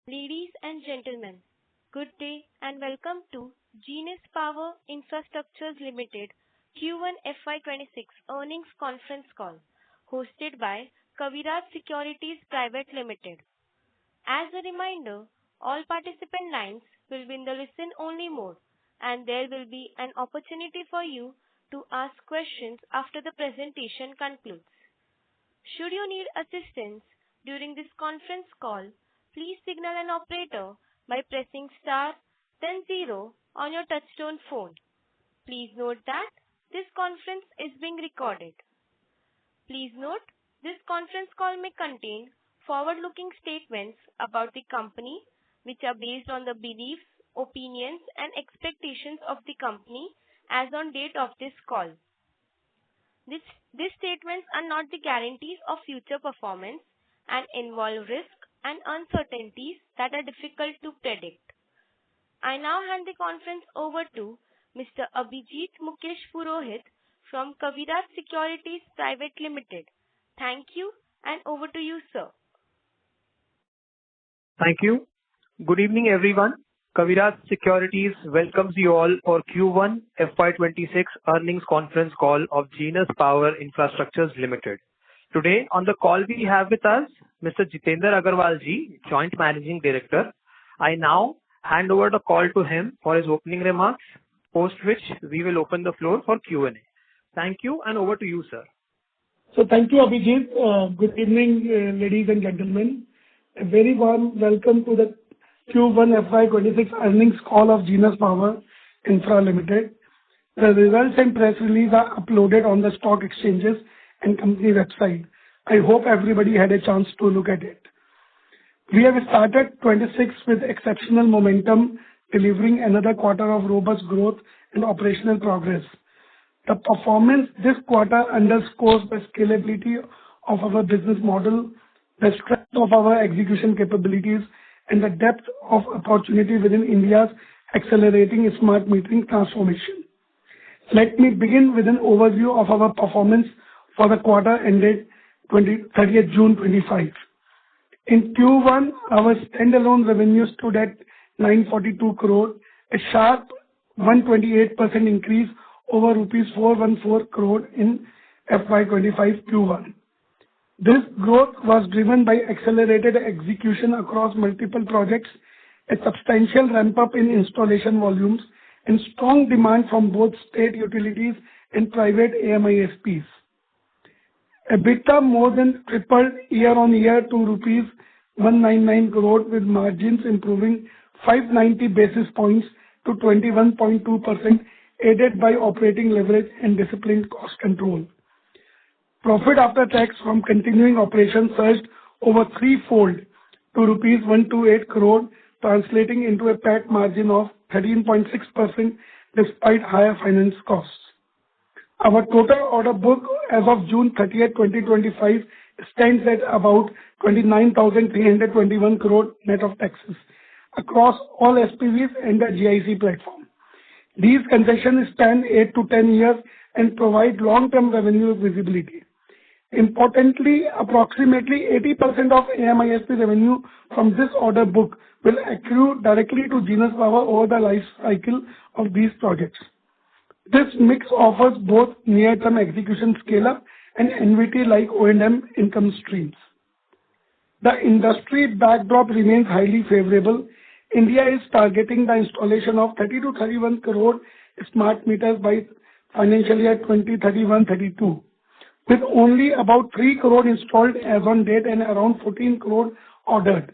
Ladies and gentlemen, good day and welcome to Genus Power Infrastructures Limited Q1 FY26 earnings conference call hosted by Kaviraj Securities Private Limited. As a reminder, all participant lines will be in the listen-only mode and there will be an opportunity for you to ask questions after the presentation concludes. Should you need assistance during this conference call, please signal an operator by pressing star then zero on your touchtone phone. Please note that this conference is being recorded. Please note, this conference call may contain forward-looking statements about the company which are based on the beliefs, opinions and expectations of the company as on date of this call. These statements are not the guarantees of future performance and involve risks and uncertainties that are difficult to predict. I now hand the conference over to Mr. Abhijit Mukesh Purohit from Kaviraj Securities Private Limited. Thank you and over to you, sir. Thank you. Good evening, everyone. Kaviraj Securities welcomes you all for Q1 FY26 earnings conference call of Genus Power Infrastructures Limited. Today on the call we have with us Mr. Jitendra Agarwal ji, Joint Managing Director. I now hand over the call to him for his opening remarks, post which we will open the floor for Q&A. Thank you and over to you, sir. So thank you, Abhijit. Good evening, ladies and gentlemen. A very warm welcome to the Q1 FY26 earnings call of Genus Power Infra Limited. The results and press release are uploaded on the stock exchanges and company website. I hope everybody had a chance to look at it. We have started 26 with exceptional momentum, delivering another quarter of robust growth and operational progress. The performance this quarter underscores the scalability of our business model, the strength of our execution capabilities, and the depth of opportunity within India's accelerating smart metering transformation. Let me begin with an overview of our performance for the quarter ended 30th June 25. In Q1, our standalone revenue stood at 942 crore, a sharp 128% increase over rupees 414 crore in FY25 Q1. This growth was driven by accelerated execution across multiple projects, a substantial ramp-up in installation volumes, and strong demand from both state utilities and private AMISPs. EBITDA more than tripled year-on-year to rupees 199 crore, with margins improving 590 basis points to 21.2%, aided by operating leverage and disciplined cost control. Profit after tax from continuing operations surged over threefold to rupees 128 crore, translating into a PAT margin of 13.6% despite higher finance costs. Our total order book as of June 30th, 2025 stands at about 29,321 crore net of taxes across all SPVs and the GIC platform. These concessions span 8 to 10 years and provide long-term revenue visibility. Importantly, approximately 80% of AMISP revenue from this order book will accrue directly to Genus Power over the life cycle of these projects. This mix offers both near-term execution scale-up and annuity-like O&M income streams. The industry backdrop remains highly favorable. India is targeting the installation of 30 to 31 crore smart meters by financial year 2031-32, with only about 3 crore installed as on date and around 14 crore ordered.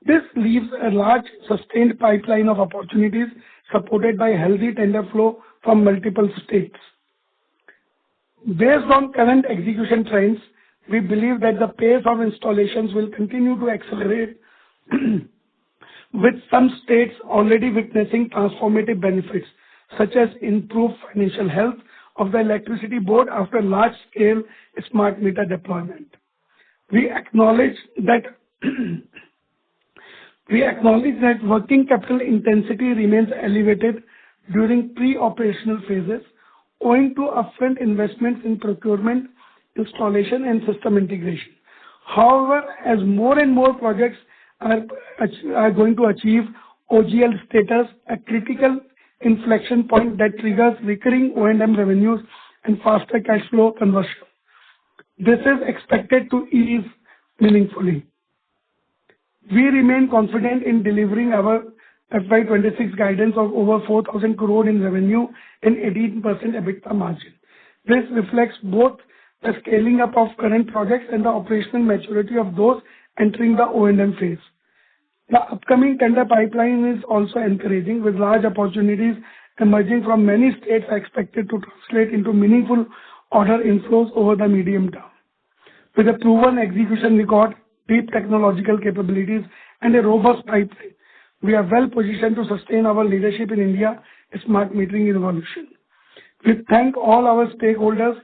This leaves a large sustained pipeline of opportunities supported by healthy tender flow from multiple states. Based on current execution trends, we believe that the pace of installations will continue to accelerate with some states already witnessing transformative benefits such as improved financial health of the electricity board after large-scale smart meter deployment. We acknowledge that working capital intensity remains elevated during pre-operational phases, owing to upfront investments in procurement, installation, and system integration. However, as more and more projects are going to achieve OGL status, a critical inflection point that triggers recurring O&M revenues and faster cash flow conversion. This is expected to ease meaningfully. We remain confident in delivering our FY26 guidance of over 4,000 crore in revenue and 18% EBITDA margin. This reflects both the scaling up of current projects and the operational maturity of those entering the O&M phase. The upcoming tender pipeline is also encouraging, with large opportunities emerging from many states expected to translate into meaningful order inflows over the medium term. With a proven execution record, deep technological capabilities, and a robust pipeline, we are well positioned to sustain our leadership in India's smart metering revolution. We thank all our stakeholders,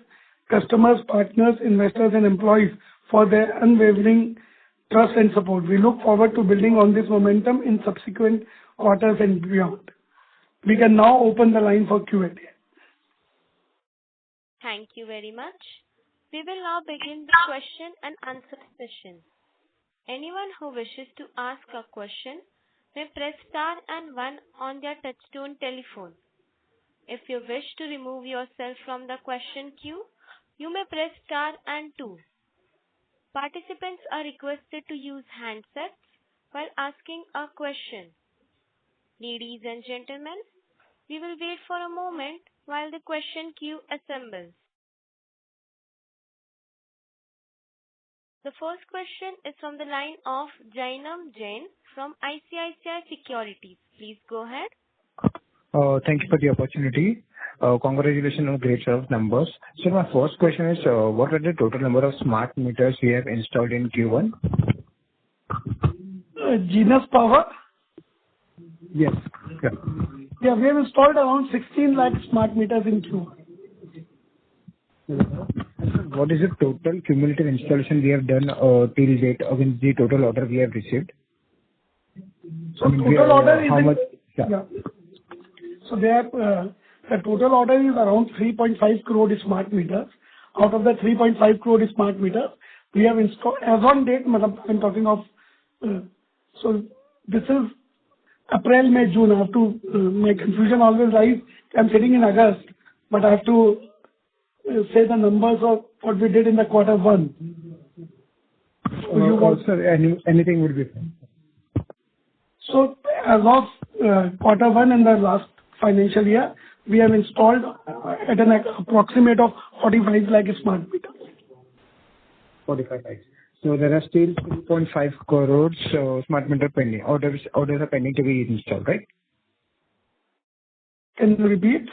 customers, partners, investors, and employees for their unwavering trust and support. We look forward to building on this momentum in subsequent quarters and beyond. We can now open the line for Q&A. Thank you very much. We will now begin the question and answer session. Anyone who wishes to ask a question may press star and 1 on their touchtone telephone. If you wish to remove yourself from the question queue, you may press star and 2. Participants are requested to use handsets while asking a question. Ladies and gentlemen, we will wait for a moment while the question queue assembles. The first question is from the line of Jainam Jain from ICICI Securities. Please go ahead. Thank you for the opportunity. Congratulations on great set of numbers. So my first question is, what are the total number of smart meters we have installed in Q1? Genus Power? Yes. Yeah, we have installed around 16 lakh smart meters in Q1. What is the total cumulative installation we have done till date against the total order we have received? So total order is how much? Yeah. So the total order is around 3.5 crore smart meters. Out of the 3.5 crore smart meters, we have installed as on date. I'm talking of. So this is April, May, June. I have to my confusion always lies. I'm sitting in August, but I have to say the numbers of what we did in the quarter one. Sir, anything would be fine. So as of quarter one in the last financial year, we have installed at an approximate of 45 lakh smart meters. 45 lakhs. So there are still 2.5 crores smart meter pending. Orders are pending to be installed, right? Can you repeat?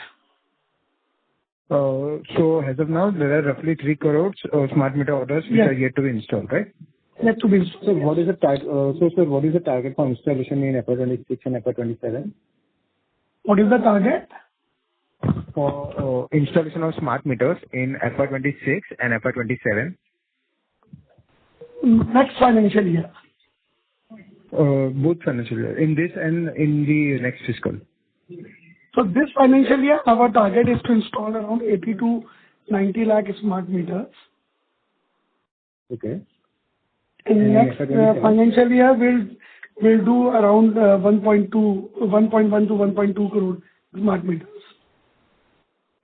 So as of now, there are roughly 3 crores smart meter orders which are yet to be installed, right? Yet to be installed. So what is the target? Sir, what is the target for installation in FY26 and FY27? What is the target? For installation of smart meters in FY26 and FY27? Next financial year. Both financial year. In this and in the next fiscal. So this financial year, our target is to install around 80 to 90 lakh smart meters. Okay. In next financial year, we'll do around 1.1 to 1.2 crore smart meters.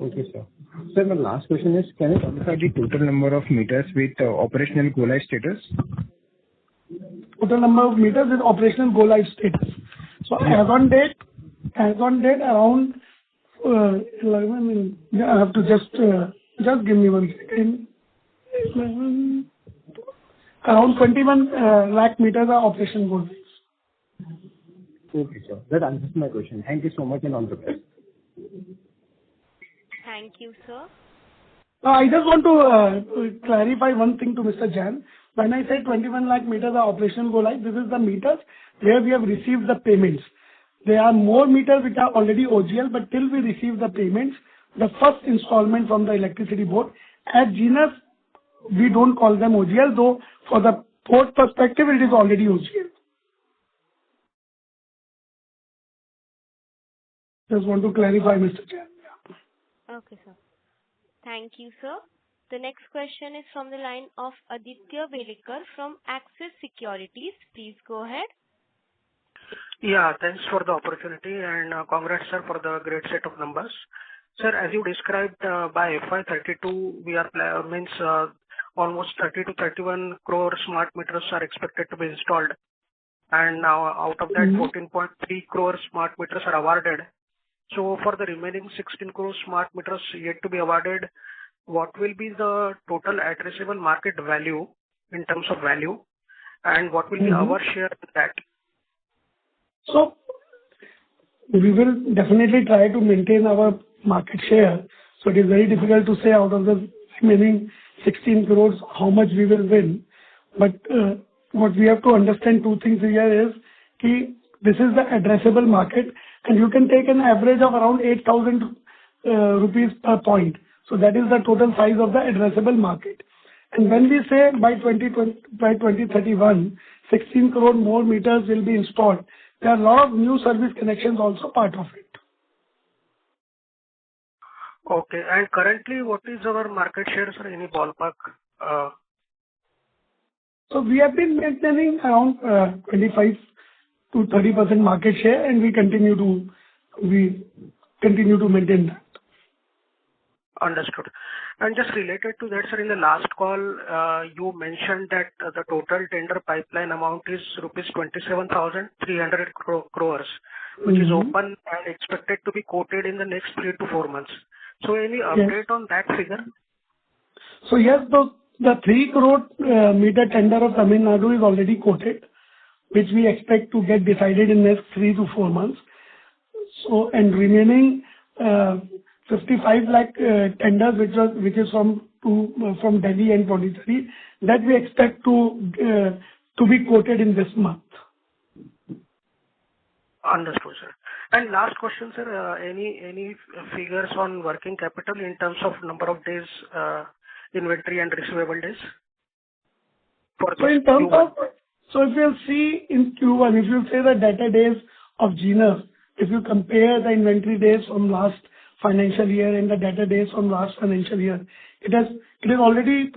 Okay, sir. Sir, my last question is, can you quantify the total number of meters with operational go-live status? Total number of meters with operational go-live status. So as on date around 11. I have to just give me 1 second. 11, around 21 lakh meters are operational go-lives. Okay, sir. That answers my question. Thank you so much and all the best. Thank you, sir. I just want to clarify one thing to Mr. Jain. When I say 21 lakh meters are operational go-live, this is the meters where we have received the payments. There are more meters which are already OGL, but till we receive the payments, the first installment from the electricity board, at Genus, we don't call them OGL, though for the board perspective, it is already OGL. Just want to clarify, Mr. Jain. Okay, sir. Thank you, sir. The next question is from the line of Aditya Welekar from Axis Securities. Please go ahead. Yeah, thanks for the opportunity and congrats, sir, for the great set of numbers. Sir, as you described, by FY32, we are almost 30 to 31 crore smart meters are expected to be installed. And now out of that, 14.3 crore smart meters are awarded. So for the remaining 16 crore smart meters yet to be awarded, what will be the total addressable market value in terms of value, and what will be our share in that? So we will definitely try to maintain our market share. So it is very difficult to say out of the remaining 16 crores how much we will win. But what we have to understand, two things here is that this is the addressable market, and you can take an average of around 8,000 rupees per point. So that is the total size of the addressable market. And when we say by 2031, 16 crore more meters will be installed, there are a lot of new service connections also part of it. Okay. And currently, what is our market share, sir? Any ballpark? So we have been maintaining around 25 to 30% market share, and we continue to maintain that. Understood. And just related to that, sir, in the last call, you mentioned that the total tender pipeline amount is rupees 27,300 crores, which is open and expected to be quoted in the next 3 to 4 months. So any update on that figure? So yes, the 3 crore meter tender of Tamil Nadu is already quoted, which we expect to get decided in the next 3 to 4 months. So, and remaining 55 lakh tenders, which is from Delhi and Pondicherry, that we expect to be quoted in this month. Understood, sir. And last question, sir, any figures on working capital in terms of number of days, inventory and receivable days? So in terms of, so if you'll see in Q1, if you say the data days of Genus, if you compare the inventory days from last financial year and the data days from last financial year, it has already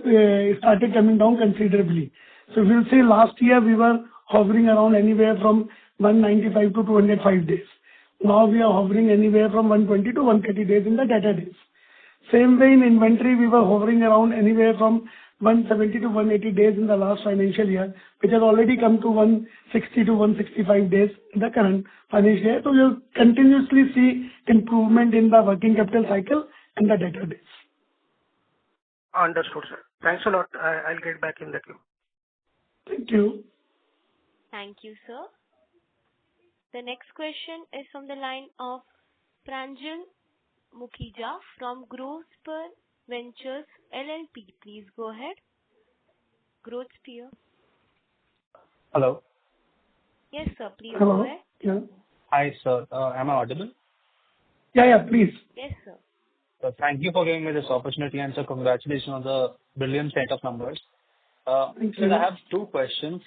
started coming down considerably. So if you'll see last year we were hovering around anywhere from 195 to 205 days. Now we are hovering anywhere from 120 to 130 days in the data days. Same way in inventory, we were hovering around anywhere from 170 to 180 days in the last financial year, which has already come to 160 to 165 days in the current financial year. So you'll continuously see improvement in the working capital cycle and the data days. Understood, sir. Thanks a lot. I'll get back in the queue. Thank you. Thank you, sir. The next question is from the line of Pranjal Mukhija from Growthspur Ventures LLP. Please go ahead. Growthspur. Hello. Yes, sir. Please Hello. go ahead. Yeah. Hi, sir. Am I audible? Yeah, please. Yes, sir. Thank you for giving me this opportunity, and sir, congratulations on the brilliant set of numbers. Thank you. So I have two questions.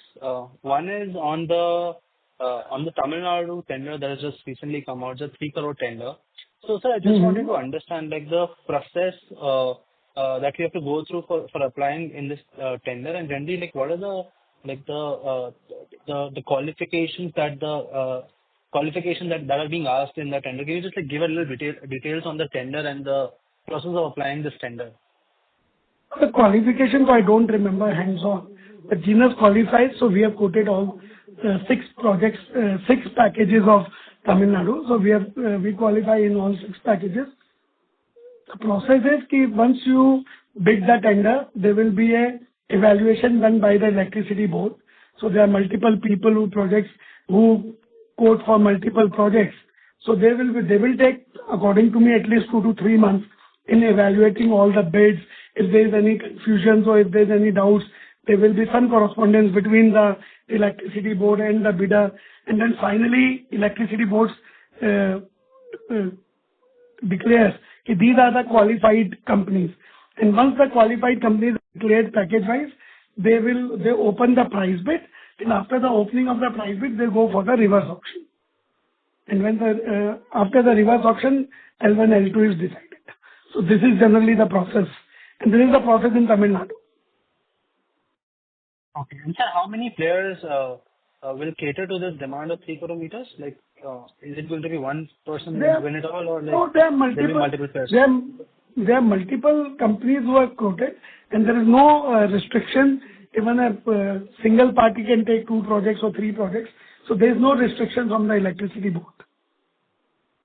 One is on the Tamil Nadu tender that has just recently come out, the 3 crore tender. So, sir, I just wanted to understand like the process that we have to go through for applying in this tender, and generally, like what are the qualifications that are being asked in the tender. Can you just like give a little details on the tender and the process of applying this tender? The qualifications I don't remember hands-on. The Genus qualifies, so we have quoted all 6 projects, 6 packages of Tamil Nadu. So we qualify in all 6 packages. The process is that once you bid the tender, there will be a evaluation done by the electricity board. So there are multiple people who quote for multiple projects. So they will take, according to me, at least 2 to 3 months in evaluating all the bids. If there is any confusion or if there is any doubts, there will be some correspondence between the electricity board and the bidder, and then finally electricity boards declares that these are the qualified companies. And once the qualified companies are declared package-wise, they open the price bid, and after the opening of the price bid, they go for the reverse auction. And when after the reverse auction, L1, L2 is decided. So this is generally the process. And this is the process in Tamil Nadu. Okay. And sir, how many players will cater to this demand of 3 crore meters? Like, is it going to be one person who will win it all, or like No, there are there'll be multiple players? there are multiple companies who are quoted, and there is no restriction. Even a single party can take 2 projects or 3 projects. So there is no restriction from the electricity board.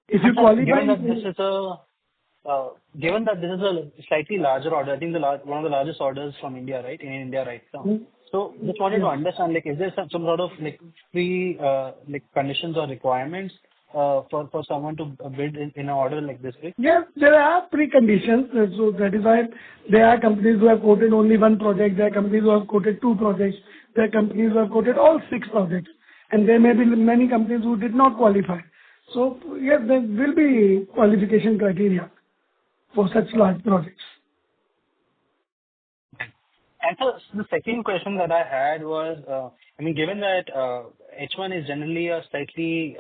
If you qualify, given that this is a slightly larger order, I think one of the largest orders from India, right, in India right now. So just wanted to understand, like, is there some sort of like like conditions or requirements for someone to bid in an order like this big? Yes, there are preconditions. So that is why there are companies who have quoted only 1 project. There are companies who have quoted 2 projects. There are companies who have quoted all 6 projects. And there may be many companies who did not qualify. So yes, there will be qualification criteria for such large projects. And so the second question that I had was, I mean, given that H1 is generally a slightly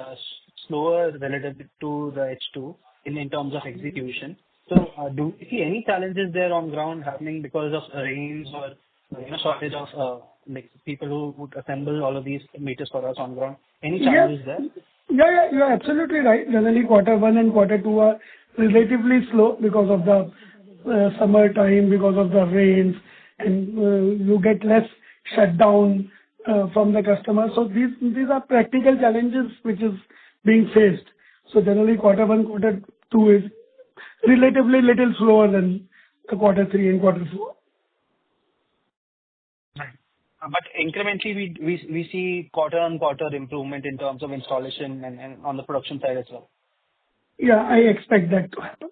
slower relative to the H2 in terms of execution. So do you see any challenges there on ground happening because of rains or shortage of like people who would assemble all of these meters for us on ground? Any challenges there? Yeah, you are absolutely right. Generally, Q1 and Q2 are relatively slow because of the summer time, because of the rains, and you get less shutdown from the customer. So these are practical challenges which is being faced. So generally, Q1, Q2 is relatively little slower than the Q3 and Q4. But incrementally, we see quarter-on-quarter improvement in terms of installation and on the production side as well. Yeah, I expect that to happen.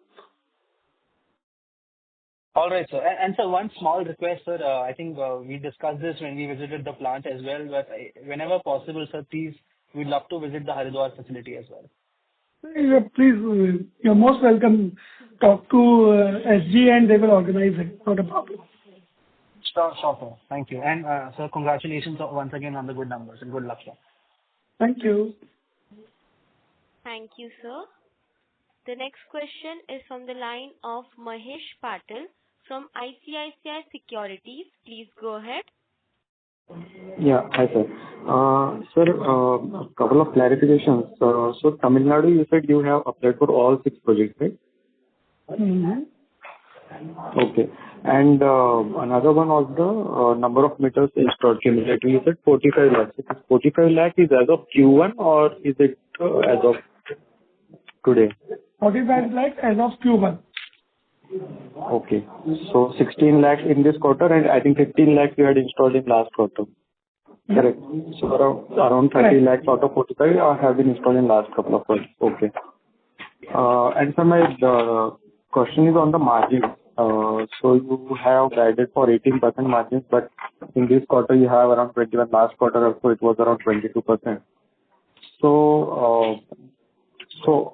All right, sir. And so one small request, sir. I think we discussed this when we visited the plant as well. But whenever possible, sir, please, we'd love to visit the Haridwar facility as well. Yeah, please, you're most welcome. Talk to SG and they will organize it. Not a problem. Sure, sir. Thank you. And sir, congratulations once again on the good numbers and good luck, sir. Thank you. Thank you, sir. The next question is from the line of Mahesh Patil from ICICI Securities. Please go ahead. Yeah. Hi, sir. Sir, a couple of clarifications. So Tamil Nadu, you said you have applied for all 6 projects, right? Mm-hmm. Okay. And another one was the number of meters installed cumulatively. You said 45 lakhs. Is 45 lakh is as of Q1 or is it as of today? 45 lakhs as of Q1. Okay. So 16 lakhs in this quarter, and I think 15 lakhs you had installed in last quarter. Correct. So around 30 lakhs out of 45 have been installed in last couple of quarters. Okay. And so my question is on the margin. So you have guided for 18% margins, but in this quarter you have around 21. Last quarter also it was around 22%. So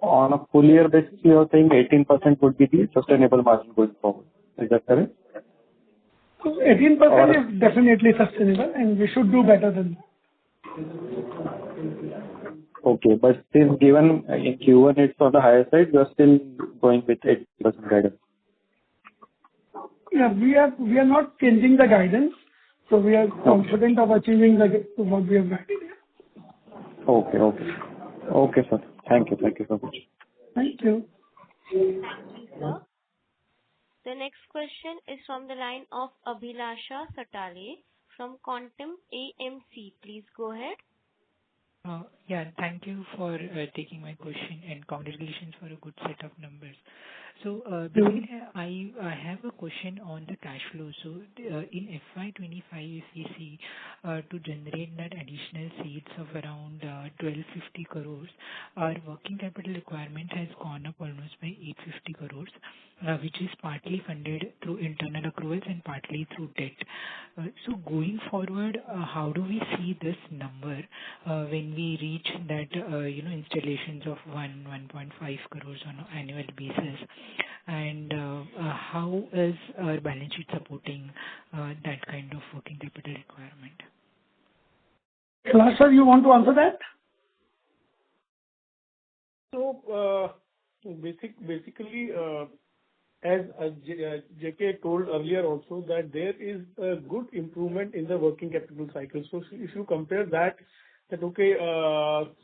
on a full year basis, you are saying 18% would be the sustainable margin going forward. Is that correct? 18% is definitely sustainable, and we should do better than that. Okay, but still given in Q1 it's on the higher side, you are still going with 8% guidance. Yeah, we are not changing the guidance, so we are confident of achieving what we have guided. Okay, sir. Thank you so much. Thank you. Thank you, sir. The next question is from the line of Abhilasha Satale from Quantum AMC. Please go ahead. Yeah, thank you for taking my question and congratulations for a good set of numbers. So basically, I have a question on the cash flow. So in FY25, if we see to generate that additional seeds of around 1250 crores, our working capital requirement has gone up almost by 850 crores, which is partly funded through internal accruals and partly through debt. So going forward, how do we see this number when we reach that installations of 1.5 crores on an annual basis? And how is our balance sheet supporting that kind of working capital requirement? Kailash sir, you want to answer that? So basically, as JK told earlier also, that there is a good improvement in the working capital cycle. So if you compare that okay,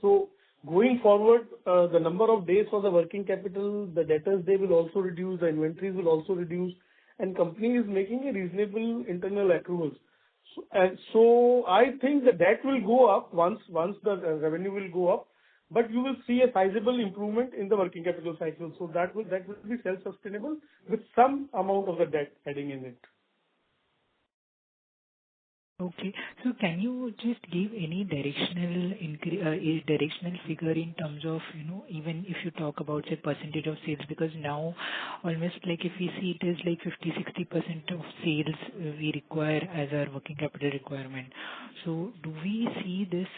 so going forward, the number of days for the working capital, the debtors, they will also reduce, the inventories will also reduce, and company is making a reasonable internal accruals. So I think the debt will go up once the revenue will go up, but you will see a sizable improvement in the working capital cycle. So that will be self-sustainable with some amount of the debt adding in it. Okay. So can you just give any directional figure in terms of, even if you talk about, say, percentage of sales, because now almost like if we see it is like 50-60% of sales we require as our working capital requirement. So do we see this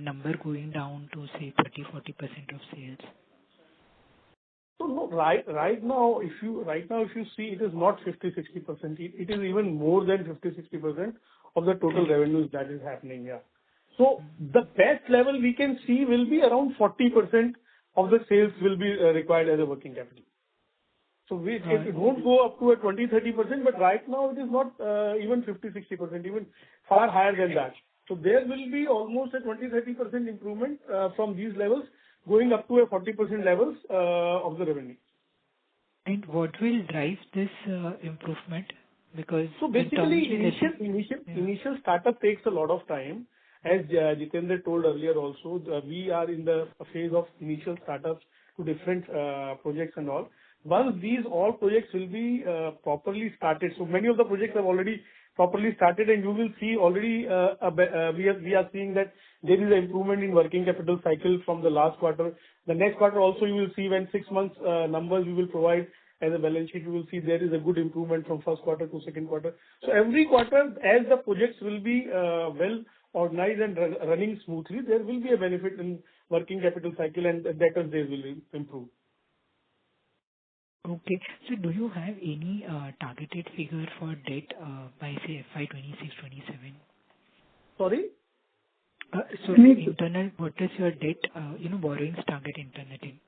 number going down to, say, 30-40% of sales? So no, right now, if you see, it is not 50-60%. It is even more than 50-60% of the total revenues that is happening. Yeah. So the best level we can see will be around 40% of the sales will be required as a working capital. So it won't go up to a 20-30%, but right now it is not even 50-60%, even far higher than that. So there will be almost a 20-30% improvement from these levels, going up to a 40% levels of the revenue. And what will drive this improvement? Because so basically, initial startup takes a lot of time. As Jitendra told earlier also, we are in the phase of initial startups to different projects and all. Once these all projects will be properly started, so many of the projects have already properly started, and you will see already we are seeing that there is an improvement in working capital cycle from the last quarter. The next quarter also you will see when 6 months numbers we will provide as a balance sheet, you will see there is a good improvement from first quarter to second quarter. So every quarter, as the projects will be well organized and running smoothly, there will be a benefit in working capital cycle, and debtors days will improve. Okay. So do you have any targeted figure for debt by, say, FY 26-27? Sorry? So internal, what is your debt, borrowings target internally?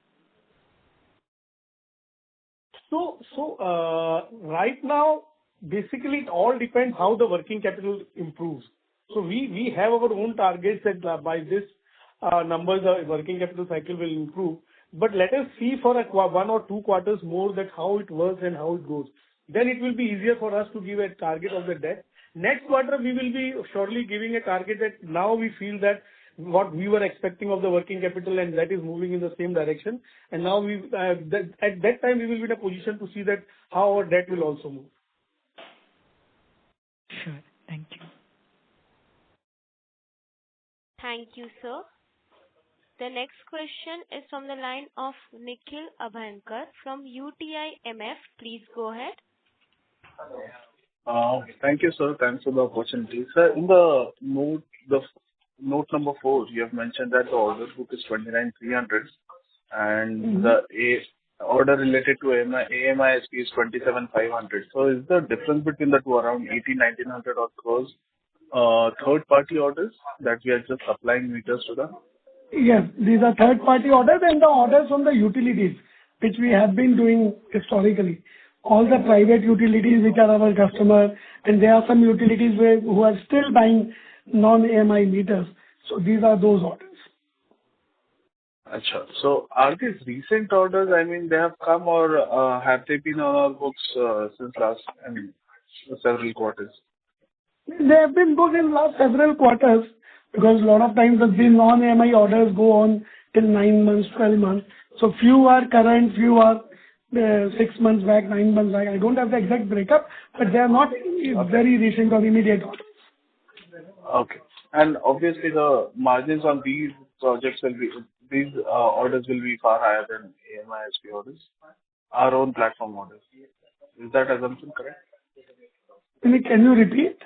So right now, basically it all depends how the working capital improves. So we have our own targets that by this numbers the working capital cycle will improve. But let us see for 1 or 2 quarters more that how it works and how it goes. Then it will be easier for us to give a target of the debt. Next quarter we will be surely giving a target that now we feel that what we were expecting of the working capital, and that is moving in the same direction. And now at that time we will be in a position to see that how our debt will also move. Sure. Thank you. Thank you, sir. The next question is from the line of Nikhil Abhankar from UTI MF. Please go ahead. Thank you, sir. Thanks for the opportunity. Sir, in the note number 4, you have mentioned that the order book is 29,300 and the order related to AMISP is 27,500. So is the difference between the two around 1,900 or crores third-party orders that we are just supplying meters to them? Yes, these are third-party orders and the orders from the utilities, which we have been doing historically. All the private utilities which are our customer, and there are some utilities who are still buying non-AMI meters. So these are those orders. Achha. So are these recent orders, I mean, they have come or have they been on our books since several quarters? They have been booked in last several quarters because a lot of times the non-AMI orders go on till 9 months, 12 months. So few are current, few are 6 months back, 9 months back. I don't have the exact breakup, but they are not very recent or immediate orders. Okay. And obviously the margins on these projects will be, these orders will be far higher than AMISP orders, our own platform orders. Is that assumption correct? Can you repeat?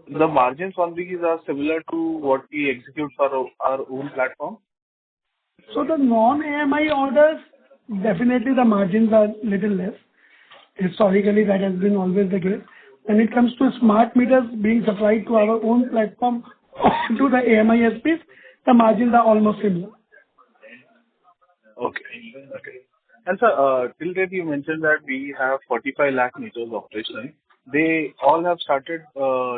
The margins on these are similar to what we execute for our own platform? So the non-AMI orders, definitely the margins are little less. Historically, that has been always the case. When it comes to smart meters being supplied to our own platform to the AMISPs, the margins are almost similar. Okay. And sir, till date you mentioned that we have 45 lakh meters operational. They all have started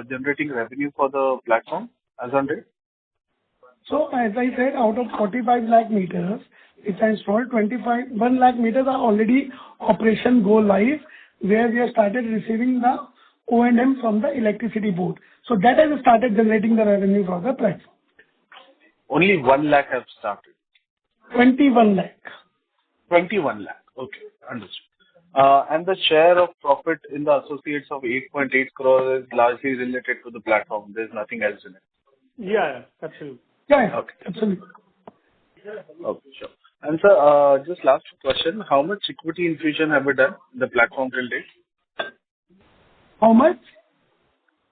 generating revenue for the platform as on date? So as I said, out of 45 lakh meters, which I installed, 1 lakh meters are already operation go live, where we have started receiving the O&M from the electricity board. So that has started generating the revenue for the platform. Only 1 lakh have started. 21 lakh. 21 lakh. Okay, understood. And the share of profit in the associates of 8.8 crore is largely related to the platform. There's nothing else in it. Yeah, absolutely. Yeah, Okay. absolutely. Okay, sure. And sir, just last question. How much equity infusion have we done in the platform till date? How much?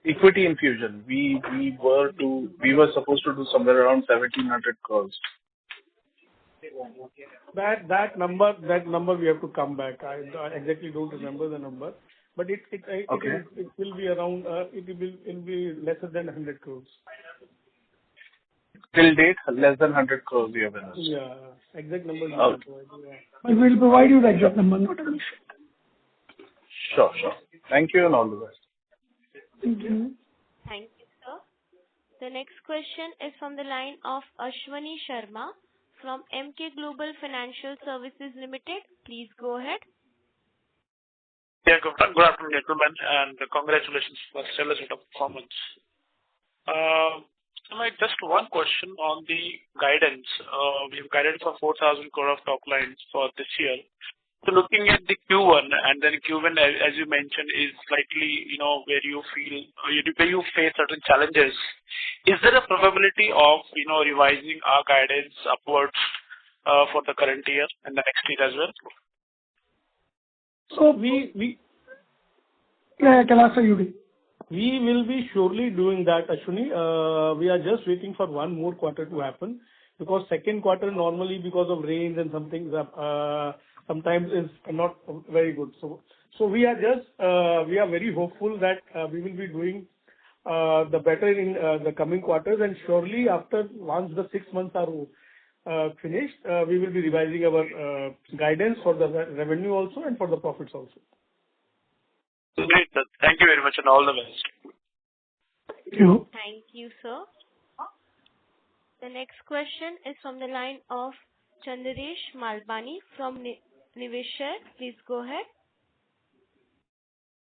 Equity infusion. We were supposed to do somewhere around 1,700 crores. That number we have to come back. I exactly don't remember the number, but it will be around, it will be lesser than 100 crores. Till date, less than 100 crores we have invested. Yeah. Exact number. Okay. But we'll provide you the exact number, not an issue. Sure. Thank you and all the best. Thank you. Thank you, sir. The next question is from the line of Ashwani Sharma from MK Global Financial Services Limited. Please go ahead. Yeah, good afternoon, gentlemen, and congratulations for stellar set of performance. Just one question on the guidance. We've guided for 4,000 crore of top lines for this year. So looking at the Q1, and then Q1, as you mentioned, is slightly, where you face certain challenges. Is there a probability of, revising our guidance upwards for the current year and the next year as well? So Yeah, Kailash, you do. We will be surely doing that, Ashwini. We are just waiting for one more quarter to happen, because second quarter normally, because of rains and some things, sometimes is not very good. So we are very hopeful that we will be doing the better in the coming quarters, and surely once the 6 months are finished, we will be revising our guidance for the revenue also and for the profits also. Great, sir. Thank you very much and all the best. Thank you. Thank you, sir. The next question is from the line of Chandresh Malbani from Niveshaay. Please go ahead.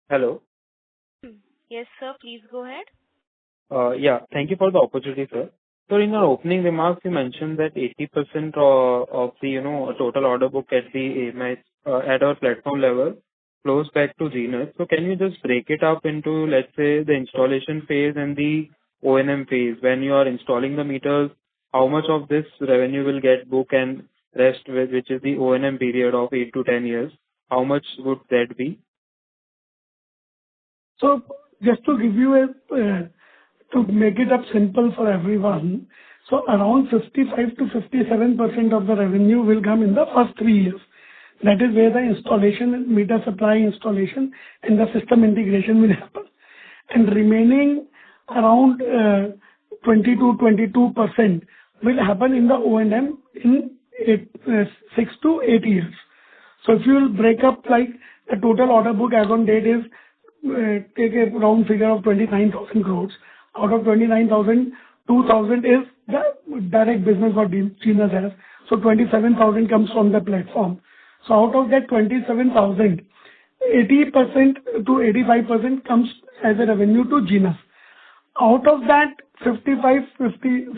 Hello. Yes, sir. Please go ahead. Yeah, thank you for the opportunity, sir. So in your opening remarks, you mentioned that 80% of the total order book at the AMI at our platform level flows back to Genus. So can you just break it up into, let's say, the installation phase and the O&M phase? When you are installing the meters, how much of this revenue will get booked, and rest, which is the O&M period of 8 to 10 years, how much would that be? So just to give you to make it up simple for everyone, so around 55 to 57% of the revenue will come in the first 3 years. That is where the installation, meter supply installation, and the system integration will happen. And remaining around 20 to 22% will happen in the O&M in 6 to 8 years. So if you will break up, like the total order book as on date is, take a round figure of 29,000 crores. Out of 29,000, 2,000 is the direct business what Genus has. So 27,000 comes from the platform. So out of that 27,000, 80% to 85% comes as a revenue to Genus. Out of that, 55 to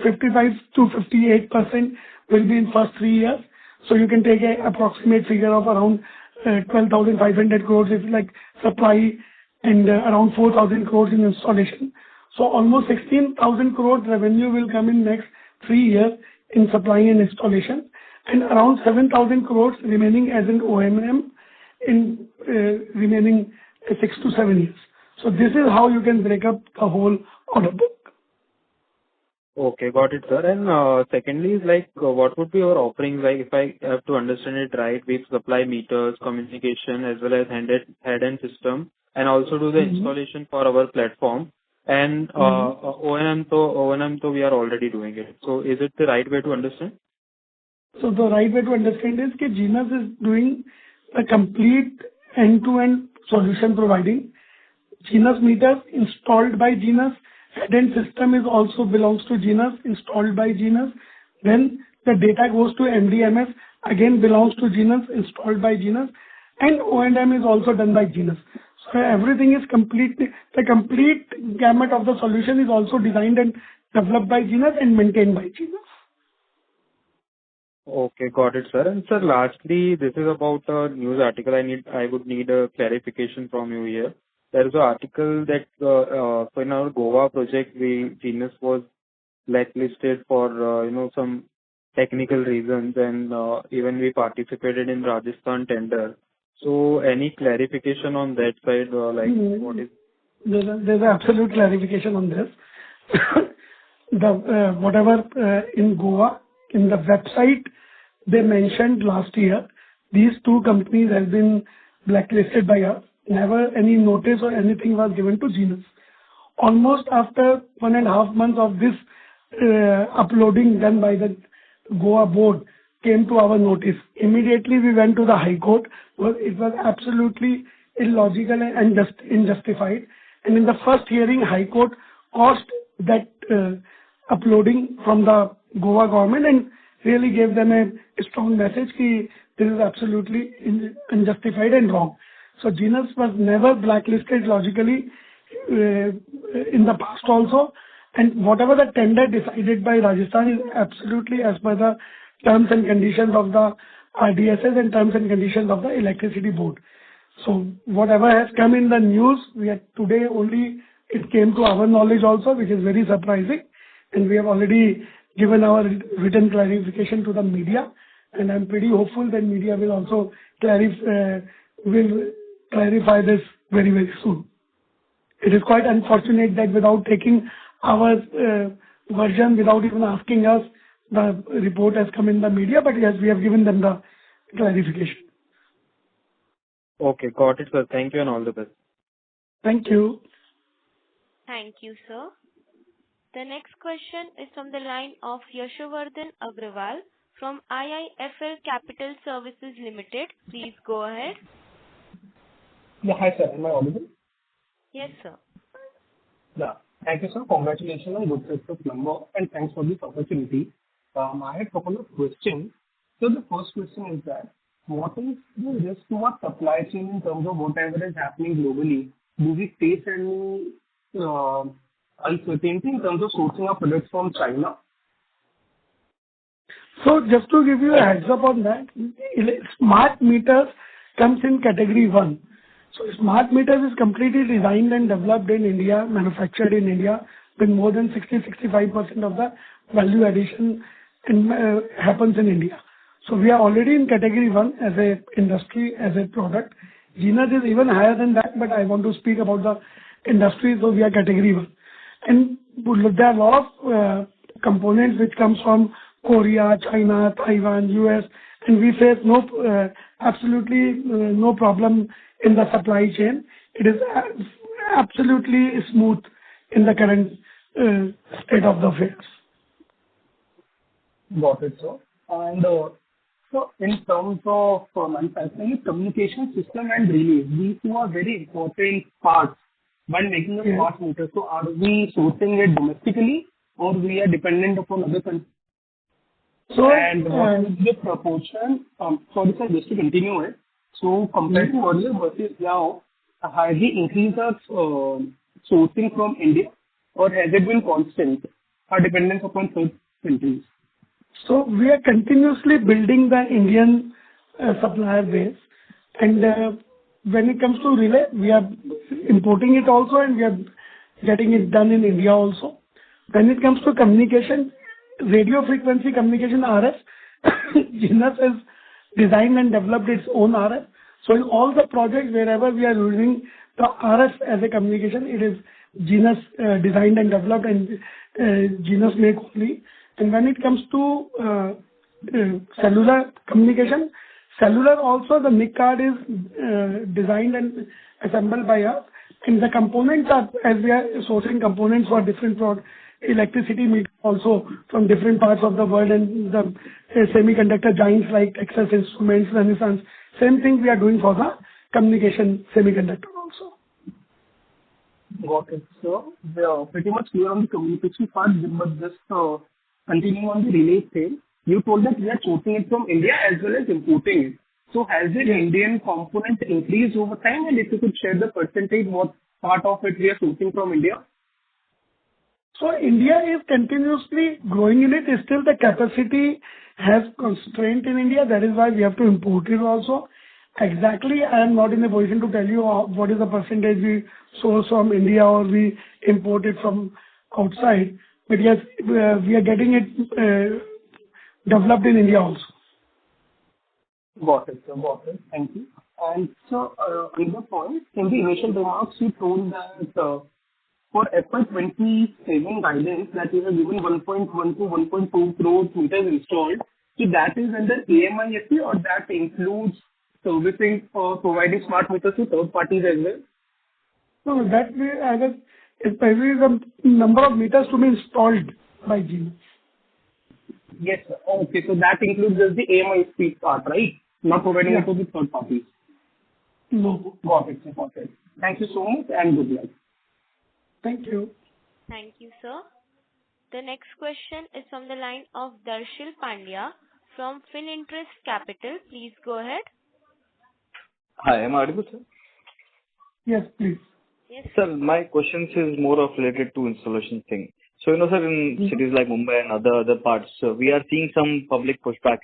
58% will be in first 3 years. So you can take an approximate figure of around 12,500 crores is like supply, and around 4,000 crores in installation. So almost 16,000 crores revenue will come in next 3 years in supply and installation, and around 7,000 crores remaining as an O&M in remaining 6 to 7 years. So this is how you can break up the whole order book. Okay, got it, sir. And secondly, is like, what would be your offerings? Like, if I have to understand it right, we supply meters, communication, as well as head-end system, and also do the installation for our platform. And O&M, so we are already doing it. So is it the right way to understand? So the right way to understand is that Genus is doing the complete end-to-end solution providing. Genus meters installed by Genus, head-end system is also belongs to Genus, installed by Genus. Then the data goes to MDMS, again belongs to Genus, installed by Genus, and O&M is also done by Genus. So everything is the complete gamut of the solution is also designed and developed by Genus and maintained by Genus. Okay, got it, sir. And sir, lastly, this is about a news article. I would need a clarification from you here. There is an article that so in our Goa project, Genus was blacklisted for some technical reasons, and even we participated in Rajasthan tender. So any clarification on that side, what is? There's absolute clarification on this. Whatever in Goa, in the website, they mentioned last year, these two companies have been blacklisted by us. Never any notice or anything was given to Genus. Almost after 1.5 months of this uploading done by the Goa board came to our notice. Immediately we went to the High Court. It was absolutely illogical and unjustified. And in the first hearing, High Court caused that uploading from the Goa government and really gave them a strong message that this is absolutely unjustified and wrong. So Genus was never blacklisted logically in the past also, and whatever the tender decided by Rajasthan is absolutely as per the terms and conditions of the RDSS and terms and conditions of the electricity board. So whatever has come in the news, today only it came to our knowledge also, which is very surprising, and we have already given our written clarification to the media, and I'm pretty hopeful that media will also clarify this very, very soon. It is quite unfortunate that without taking our version, without even asking us, the report has come in the media, but yes, we have given them the clarification. Okay, got it, sir. Thank you and all the best. Thank you. Thank you, sir. The next question is from the line of Yashovardhan Agrawal from IIFL Capital Services Limited. Please go ahead. Yeah, hi sir. Am I audible? Yes, sir. Yeah. Thank you, sir. Congratulations on good set of number and thanks for this opportunity. I had a couple of questions. So the first question is that what is the risk to our supply chain in terms of whatever is happening globally? Do we face any uncertainty in terms of sourcing our products from China? So just to give you a heads up on that, smart meters comes in category 1. So smart meters is completely designed and developed in India, manufactured in India, with more than 60-65% of the value addition happens in India. So we are already in category 1 as a industry, as a product. Genus is even higher than that, but I want to speak about the industry, so we are category 1. And there are a lot of components which comes from Korea, China, Taiwan, US, and we face absolutely no problem in the supply chain. It is absolutely smooth in the current state of the affairs. Got it, sir. And so in terms of manufacturing, communication system and relay, these two are very important parts when making a smart meter. So are we sourcing it domestically or we are dependent upon other countries? So, and what is the proportion? Sorry, sir, just to continue it. So compared to earlier versus now, has it increased our sourcing from India or has it been constant, our dependence upon third countries? So we are continuously building the Indian supplier base, and when it comes to relay, we are importing it also and we are getting it done in India also. When it comes to communication, radio frequency communication RF, Genus has designed and developed its own RF. So in all the projects wherever we are using the RF as a communication, it is Genus designed and developed and Genus make only. And when it comes to cellular communication, cellular also the NIC card is designed and assembled by us. And the components are, as we are sourcing components for different electricity meter also from different parts of the world, and the semiconductor giants like Texas Instruments, Renaissance. Same thing we are doing for the communication semiconductor also. Got it. So we are pretty much clear on the communication part, but just continuing on the relay thing, you told that we are sourcing it from India as well as importing it. So has the Indian component increased over time? And if you could share the percentage, what part of it we are sourcing from India? So India is continuously growing in it. Still the capacity has constraint in India. That is why we have to import it also. Exactly, I am not in a position to tell you what is the percentage we source from India or we import it from outside. But yes, we are getting it developed in India also. Got it, sir. Got it. Thank you. And so, another point, in the initial remarks, you told that for FY27 guidance that you have given 1.1 to 1.2 crore meters installed, so that is under AMISP or that includes servicing or providing smart meters to third parties as well? No, that way, it's probably the number of meters to be installed by Genus. Yes, sir. Okay, so that includes just the AMISP part, right? Not providing it to the third parties. No. Got it, sir. Got it. Thank you so much and good luck. Thank you. Thank you, sir. The next question is from the line of Darshil Pandya from Fininterest Capital. Please go ahead. Hi, am I audible, sir? Yes, please. Yes. Sir, my questions is more of related to installation thing. So, sir, in cities like Mumbai and other parts, we are seeing some public pushback,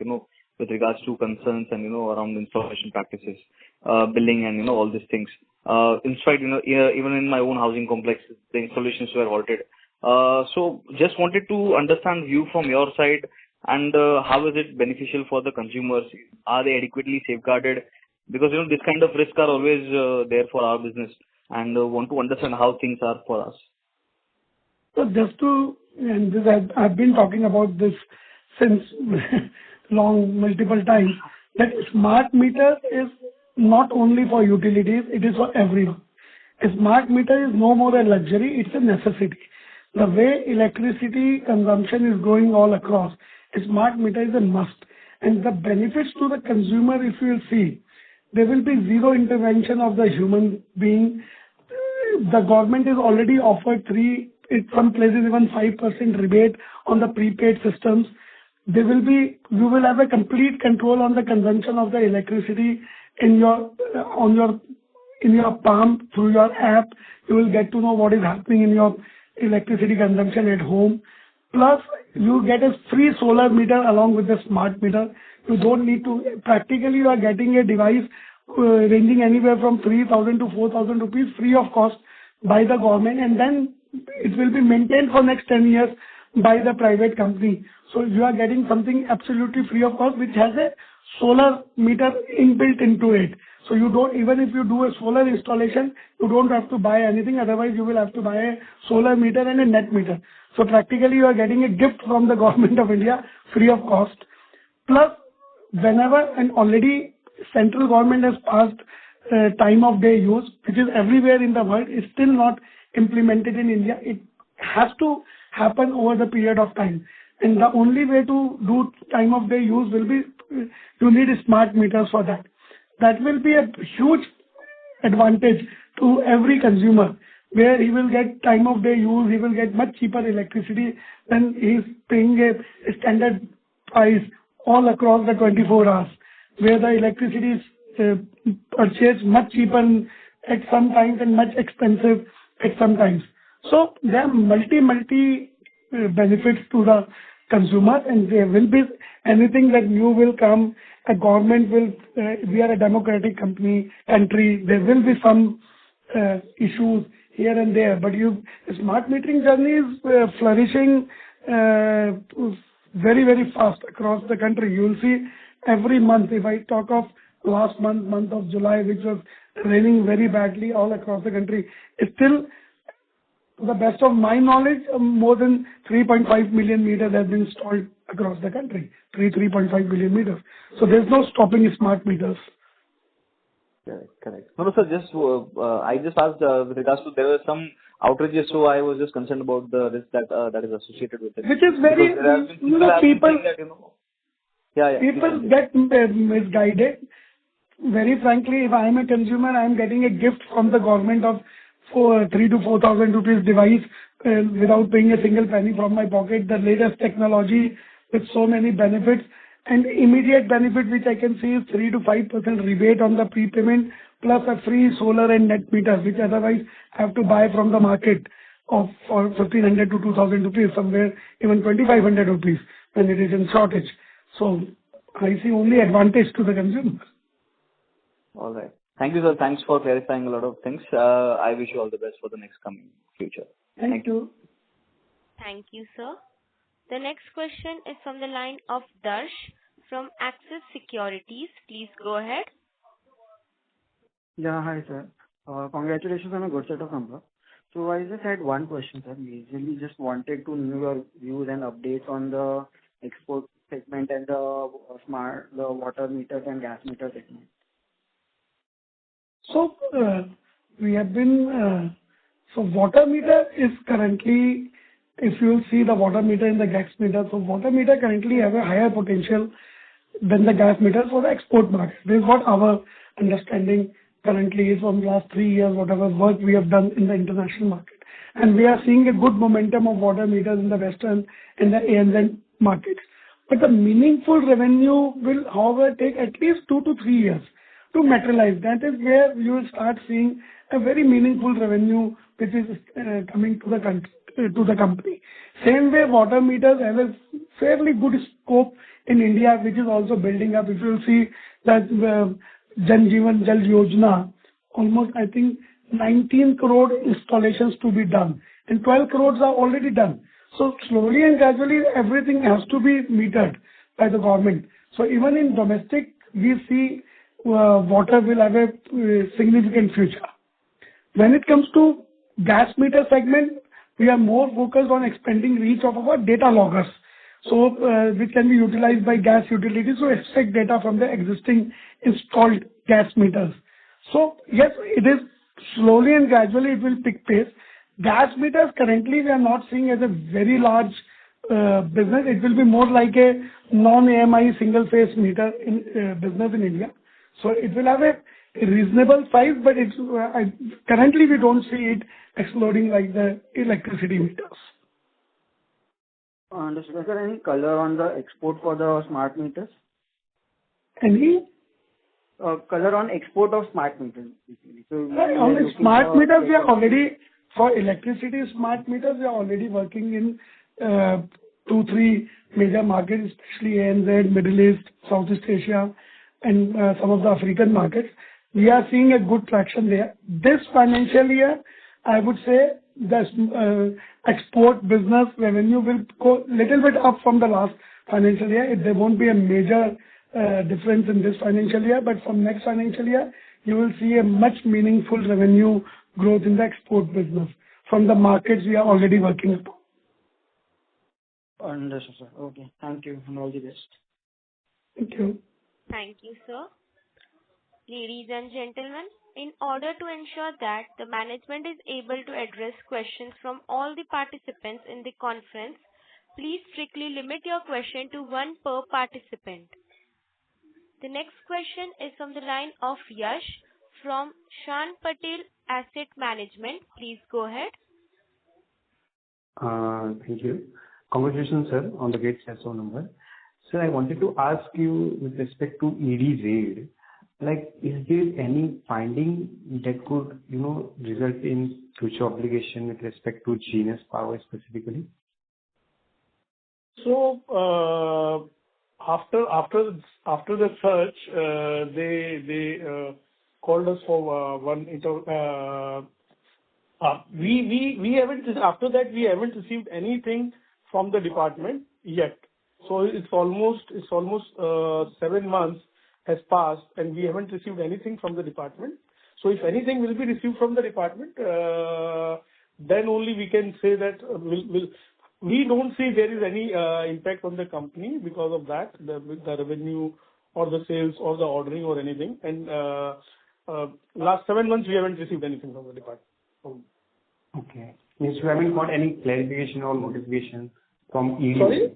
with regards to concerns and, around installation practices, billing and, all these things. In fact, even in my own housing complex, the installations were halted. So just wanted to understand view from your side and how is it beneficial for the consumers? Are they adequately safeguarded? Because, this kind of risk are always there for our business and want to understand how things are for us. So I've been talking about this since multiple times, that smart meter is not only for utilities, it is for everyone. A smart meter is no more a luxury, it's a necessity. The way electricity consumption is growing all across, a smart meter is a must. And the benefits to the consumer, if you will see, there will be zero intervention of the human being. The government is already offered in some places even 5% rebate on the prepaid systems. You will have a complete control on the consumption of the electricity in your palm through your app. You will get to know what is happening in your electricity consumption at home. Plus, you get a free solar meter along with the smart meter. You don't need to, practically you are getting a device ranging anywhere from 3,000 to 4,000 rupees free of cost by the government, and then it will be maintained for next 10 years by the private company. So you are getting something absolutely free of cost, which has a solar meter inbuilt into it. So you don't, even if you do a solar installation, you don't have to buy anything. Otherwise, you will have to buy a solar meter and a net meter. So practically, you are getting a gift from the government of India free of cost. Plus, whenever, and already central government has passed time of day use, which is everywhere in the world, is still not implemented in India. It has to happen over the period of time. And the only way to do time of day use will be, you need smart meters for that. That will be a huge advantage to every consumer, where he will get time of day use, he will get much cheaper electricity than he is paying a standard price all across the 24 hours, where the electricity is purchased much cheaper at some times and much expensive at some times. So there are multi benefits to the consumer, and there will be anything that new will come. A government will, we are a democratic country, there will be some issues here and there, but smart metering journey is flourishing very, very fast across the country. You will see every month, if I talk of last month of July, which was raining very badly all across the country, still, to the best of my knowledge, more than 3.5 million meters have been installed across the country. 3.5 million meters. So there's no stopping smart meters. Correct. No, sir, I just asked with regards to, there were some outages, so I was just concerned about the risk that is associated with it. Which is very, people, Yeah. People get misguided. Very frankly, if I am a consumer, I am getting a gift from the government of 3 to 4,000 rupees device without paying a single penny from my pocket. The latest technology with so many benefits, and immediate benefit which I can see is 3 to 5% rebate on the prepayment plus a free solar and net meter, which otherwise I have to buy from the market for 1,500 to 2,000 rupees, somewhere even 2,500 rupees when it is in shortage. So I see only advantage to the consumer. All right. Thank you, sir. Thanks for clarifying a lot of things. I wish you all the best for the next coming future. Thank you. Thank you, sir. The next question is from the line of Darsh from Axis Securities. Please go ahead. Yeah, hi, sir. Congratulations on a good set of numbers. So I just had one question, sir. Basically, just wanted to know your views and updates on the export segment and the water meters and gas meter segment. So we have been, so water meter is currently, if you see the water meter and the gas meter, so water meter currently have a higher potential than the gas meter for the export market. This is what our understanding currently is from last 3 years, whatever work we have done in the international market. And we are seeing a good momentum of water meters in the Western and the ANZ markets. But the meaningful revenue will, however, take at least 2 to 3 years to materialize. That is where you will start seeing a very meaningful revenue which is coming to the company. Same way, water meters have a fairly good scope in India, which is also building up. If you will see that Jal Jeevan Jal Yojana, almost I think 19 crore installations to be done, and 12 crores are already done. So slowly and gradually, everything has to be metered by the government. So even in domestic, we see water will have a significant future. When it comes to gas meter segment, we are more focused on expanding reach of our data loggers, so which can be utilized by gas utilities to extract data from the existing installed gas meters. So yes, it is slowly and gradually it will pick pace. Gas meters currently we are not seeing as a very large business. It will be more like a non-AMI single phase meter in business in India. So it will have a reasonable size, but it's currently we don't see it exploding like the electricity meters. Understood. Is there any color on the export for the smart meters? Any? Color on export of smart meters, basically. So on the smart meters, we are already, for electricity smart meters, we are already working in 2-3 major markets, especially ANZ, Middle East, Southeast Asia, and some of the African markets. We are seeing a good traction there. This financial year, I would say the export business revenue will go little bit up from the last financial year. There won't be a major difference in this financial year, but from next financial year, you will see a much meaningful revenue growth in the export business from the markets we are already working upon. Understood, sir. Okay. Thank you, and all the best. Thank you. Thank you, sir. Ladies and gentlemen, in order to ensure that the management is able to address questions from all the participants in the conference, please strictly limit your question to one per participant. The next question is from the line of Yash from Shan Patel Asset Management. Please go ahead. Thank you. Congratulations, sir, on the great set of numbers. Sir, I wanted to ask you with respect to ED raid, like, is there any finding that could, result in future obligation with respect to Genus Power specifically? So after the search, they called us for one we haven't, after that we haven't received anything from the department yet. So it's almost 7 months has passed and we haven't received anything from the department. So if anything will be received from the department, then only we can say that we don't see there is any impact on the company because of that, the revenue or the sales or the ordering or anything. And last 7 months we haven't received anything from the department. Okay. Means you haven't got any clarification or notification from ED? Sorry?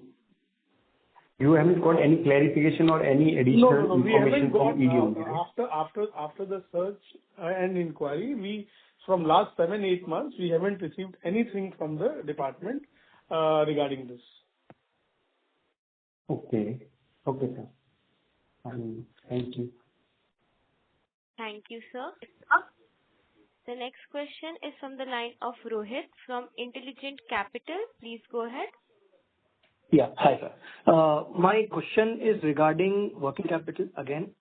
You haven't got any clarification or any additional No. We haven't information got from ED only, right? after the search and inquiry, from last 7-8 months, we haven't received anything from the department regarding this. Okay. Okay, sir. Thank you. Thank you, sir. The next question is from the line of Rohit from Intelligent Capital. Please go ahead. Yeah. Hi, sir. My question is regarding working capital again.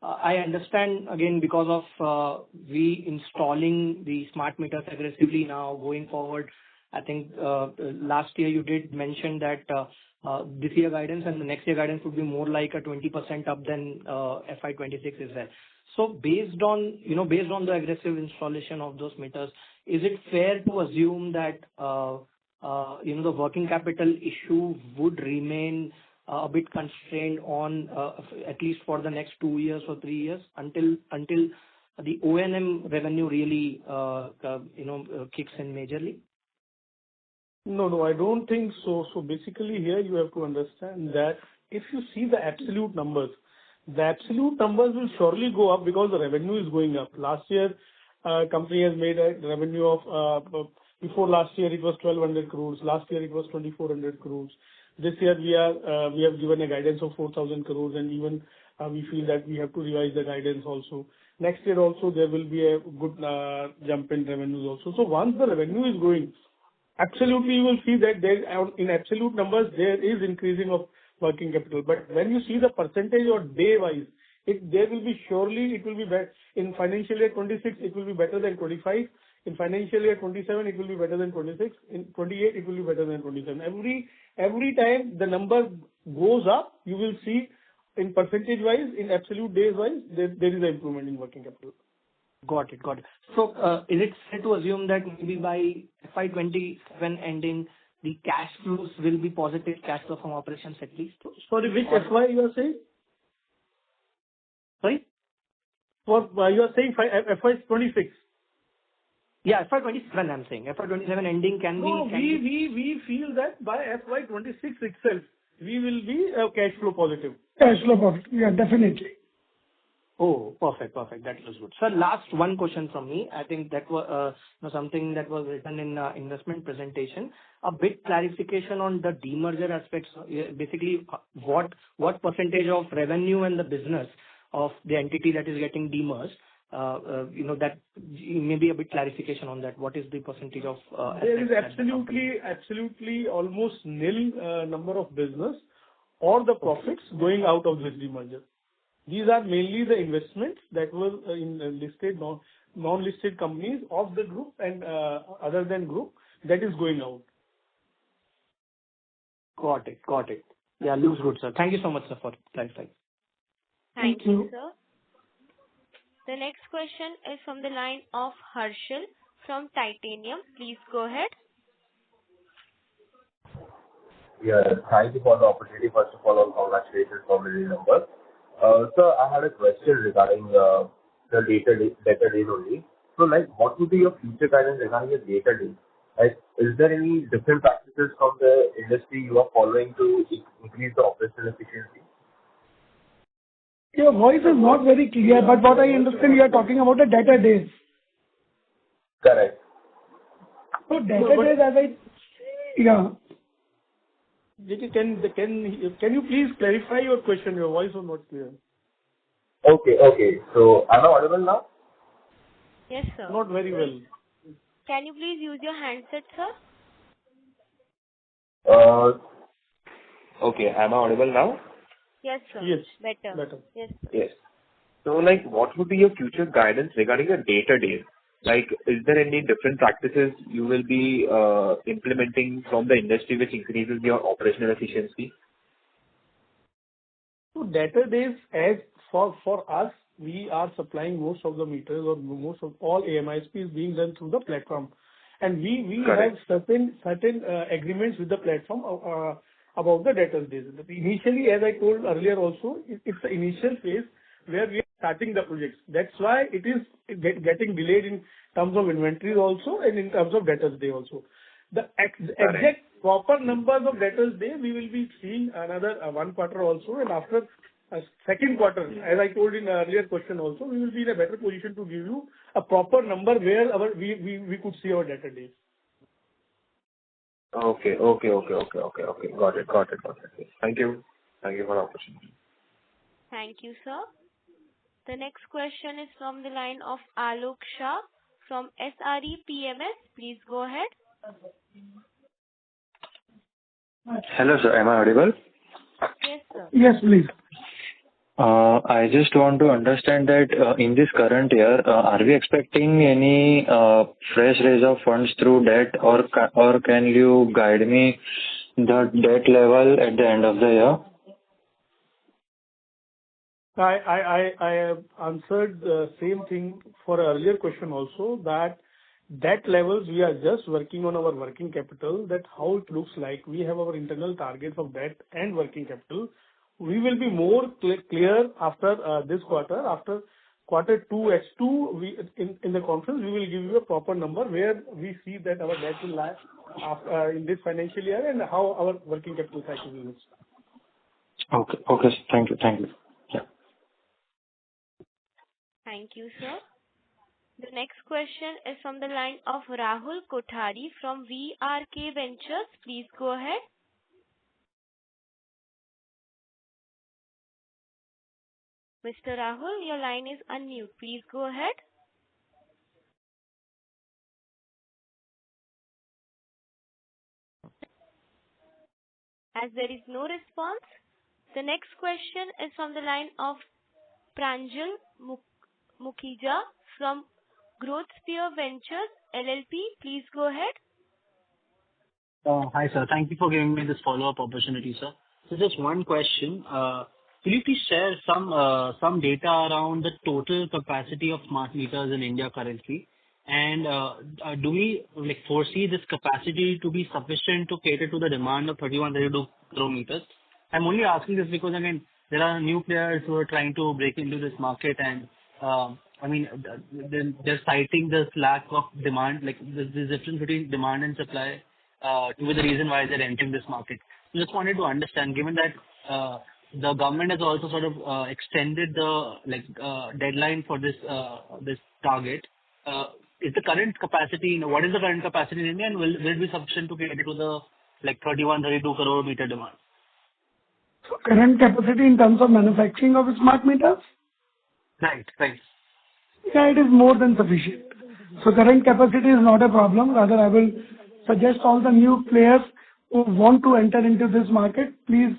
I understand again because of we installing the smart meters aggressively now going forward. I think last year you did mention that this year guidance and the next year guidance would be more like a 20% up than FY26 is there. So based on the aggressive installation of those meters, is it fair to assume that the working capital issue would remain a bit constrained on at least for the next 2 years or 3 years until the O&M revenue really kicks in majorly? No, I don't think so. So basically here you have to understand that if you see the absolute numbers will surely go up because the revenue is going up. Last year, company has made a revenue of, before last year it was 1,200 crores. Last year it was 2,400 crores. This year we have given a guidance of 4,000 crores, and even we feel that we have to revise the guidance also. Next year also there will be a good jump in revenues also. So once the revenue is growing, absolutely you will see that there in absolute numbers there is increasing of working capital. But when you see the percentage or day wise, it will be better. In financial year 26 it will be better than 25. In financial year 27 it will be better than 26. In 28 it will be better than 27. Every time the number goes up, you will see in percentage wise, in absolute days wise, there is an improvement in working capital. Got it. So, is it fair to assume that maybe by FY27 ending, the cash flows will be positive cash flow from operations at least? Sorry, which FY you are saying? Sorry? You are saying FY26? Yeah, FY27 I'm saying. FY27 ending we feel that by FY26 itself, we will be cash flow positive. Cash flow positive, yeah, definitely. Oh, perfect. That was good. Sir, last one question from me. I think that was something that was written in investment presentation. A bit clarification on the demerger aspects. Basically, what percentage of revenue and the business of the entity that is getting demerged, that maybe a bit clarification on that. What is the percentage of there is absolutely almost nil number of business or the profits going out of this demerger. These are mainly the investments that were in listed, non-listed companies of the group and other than group that is going out. Got it. Yeah, looks good, sir. Thank you so much, sir, for clarifying. Thank you, sir. The next question is from the line of Harshal from Titanium. Please go ahead. Yeah, thank you for the opportunity. First of all, congratulations for the numbers. Sir, I had a question regarding the data days only. So, what would be your future guidance regarding your data days? Is there any different practices from the industry you are following to increase the operational efficiency? Your voice is not very clear, but what I understand you are talking about the data days. Correct. So data days, yeah. Can you please clarify your question? Your voice was not clear. Okay. So, am I audible now? Yes, sir. Not very well. Can you please use your handset, sir? Okay, am I audible now? Yes, sir. Yes. Better. Yes, sir. Yes. So, what would be your future guidance regarding your data days? Is there any different practices you will be implementing from the industry which increases your operational efficiency? So data days, as for us, we are supplying most of the meters or most of all AMISP is being done through the platform, and we have certain agreements with the platform about the data days. Initially, as I told earlier also, it's the initial phase where we are starting the projects. That's why it is getting delayed in terms of inventories also and in terms of debtors day also. The exact proper numbers of debtors day, we will be seeing another 1 quarter also, and after second quarter, as I told in earlier question also, we will be in a better position to give you a proper number where we could see our debtor days. Okay. Got it. Thank you. Thank you for the opportunity. Thank you, sir. The next question is from the line of Alok Shah from SRE PMS. Please go ahead. Hello, sir. Am I audible? Yes, sir. Yes, please. I just want to understand that in this current year, are we expecting any fresh raise of funds through debt, or can you guide me the debt level at the end of the year? I have answered the same thing for earlier question also, that debt levels, we are just working on our working capital, that how it looks like. We have our internal targets of debt and working capital. We will be more clear after this quarter. After quarter 2, H2, in the conference, we will give you a proper number where we see that our debt will lie in this financial year and how our working capital cycle will look. Okay. Thank you. Yeah. Thank you, sir. The next question is from the line of Rahul Kothari from VRK Ventures. Please go ahead. Mr. Rahul, your line is unmute. Please go ahead. As there is no response, the next question is from the line of Pranjal Mukhija from Growth Sphere Ventures LLP. Please go ahead. Hi, sir. Thank you for giving me this follow-up opportunity, sir. So just one question. Will you please share some data around the total capacity of smart meters in India currently? And do we foresee this capacity to be sufficient to cater to the demand of 3132 crore meters? I'm only asking this because, again, there are new players who are trying to break into this market, and they're citing this lack of demand, like this difference between demand and supply, to be the reason why they're entering this market. So just wanted to understand, given that the government has also sort of extended the deadline for this target. Is the current capacity, what is the current capacity in India, and will it be sufficient to cater to the 31-32 crore meter demand? So current capacity in terms of manufacturing of smart meters? Right. Yeah, it is more than sufficient. So current capacity is not a problem. Rather, I will suggest all the new players who want to enter into this market, please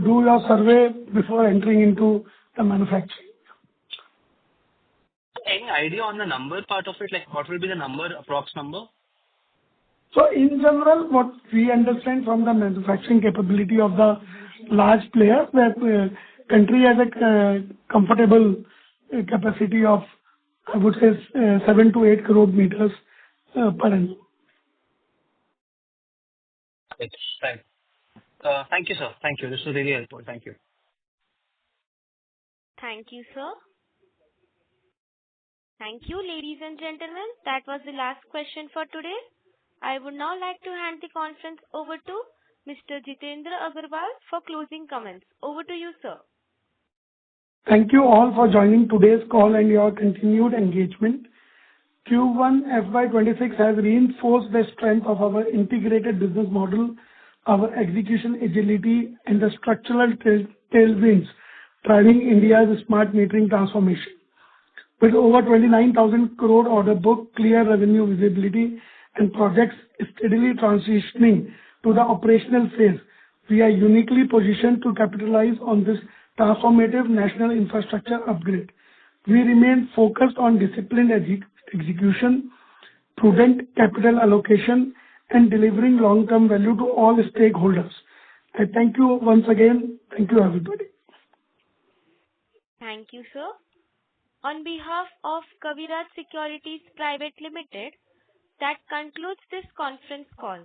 do your survey before entering into the manufacturing. Any idea on the number part of it? Like what will be the number, approx number? So in general, what we understand from the manufacturing capability of the large players, that country has a comfortable capacity of, I would say, 7 to 8 crore meters per annum. Right. Thank you, sir. Thank you. This was really helpful. Thank you. Thank you, sir. Thank you, ladies and gentlemen. That was the last question for today. I would now like to hand the conference over to Mr. Jitendra Agarwal for closing comments. Over to you, sir. Thank you all for joining today's call and your continued engagement. Q1 FY26 has reinforced the strength of our integrated business model, our execution agility, and the structural tailwinds driving India's smart metering transformation. With over 29,000 crore order book, clear revenue visibility, and projects steadily transitioning to the operational phase, we are uniquely positioned to capitalize on this transformative national infrastructure upgrade. We remain focused on disciplined execution, prudent capital allocation, and delivering long-term value to all stakeholders. I thank you once again. Thank you, everybody. Thank you, sir. On behalf of Kaviraj Securities Private Limited, that concludes this conference call.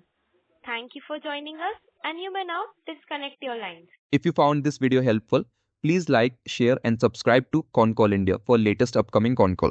Thank you for joining us, and you may now disconnect your lines. If you found this video helpful, please like, share, and subscribe to Concall India for latest upcoming Concall.